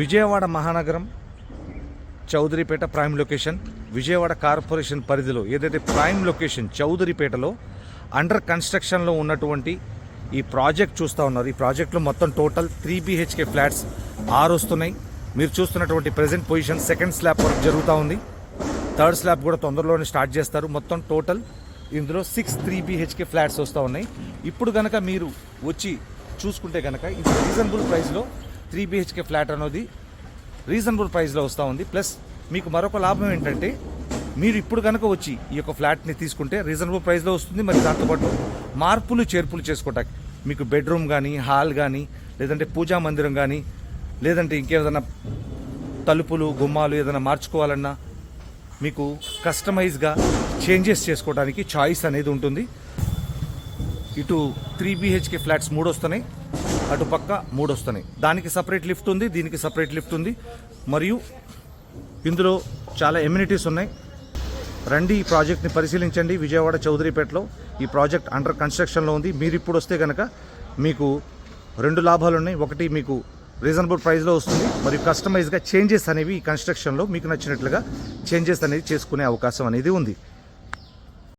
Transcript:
విజయవాడ మహానగరం Chowdaripeta prime location, Vijayawada corporation పరిధిలో ఏదైతే ప్రైమ్ లొకేషన్ చౌదరిపేటలో అండర్ కన్స్ట్రక్షన్లో ఉన్నటువంటి ఈ ప్రాజెక్ట్ చూస్తూ ఉన్నారు. ఈ ప్రాజెక్ట్లో మొత్తం టోటల్ 3 BHK ఫ్లాట్స్ 6 వస్తున్నాయి. మీరు చూస్తున్నటువంటి present position second slab work జరుగుతూ ఉంది. థర్డ్ స్లాబ్ కూడా తొందరలోనే స్టార్ట్ చేస్తారు. మొత్తం టోటల్ ఇందులో 6 3 BHK ఫ్లాట్స్ వస్తూ ఉన్నాయి. ఇప్పుడు కనుక మీరు వచ్చి చూసుకుంటే కనుక ఇది రీజనబుల్ ప్రైస్లో 3 BHK ఫ్లాట్ అనేది రీజనబుల్ ప్రైస్లో వస్తూ ఉంది. ప్లస్ మీకు మరొక లాభం ఏంటంటే మీరు ఇప్పుడు కనుక వచ్చి ఈ యొక్క ఫ్లాట్ని తీసుకుంటే రీజనబుల్ ప్రైస్లో వస్తుంది. మరి దాంతోపాటు మార్పులు చేర్పులు చేసుకోవటానికి మీకు బెడ్రూమ్ కానీ, హాల్ కానీ, లేదంటే పూజా మందిరం కానీ, లేదంటే ఇంకేదైనా తలుపులు గుమ్మాలు ఏదైనా మార్చుకోవాలన్నా మీకు కస్టమైజ్గా చేంజెస్ చేసుకోవడానికి చాయిస్ అనేది ఉంటుంది. ఇటు 3 BHK ఫ్లాట్స్ 3 వస్తున్నాయి, అటు పక్క 3 వస్తున్నాయి. దానికి సపరేట్ లిఫ్ట్ ఉంది, దీనికి సపరేట్ లిఫ్ట్ ఉంది. మరియు ఇందులో చాలా ఎమ్యూనిటీస్ ఉన్నాయి. రండి ఈ ప్రాజెక్ట్ని పరిశీలించండి. విజయవాడ చౌదరిపేటలో ఈ ప్రాజెక్ట్ అండర్ కన్స్ట్రక్షన్లో ఉంది. మీరు ఇప్పుడు వస్తే కనుక మీకు 2 లాభాలు ఉన్నాయి. ఒకటి మీకు రీజనబుల్ ప్రైస్లో వస్తుంది, మరియు కస్టమైజ్గా చేంజెస్ అనేవి ఈ కన్స్ట్రక్షన్లో మీకు నచ్చినట్లుగా చేంజెస్ అనేది చేసుకునే అవకాశం అనేది ఉంది.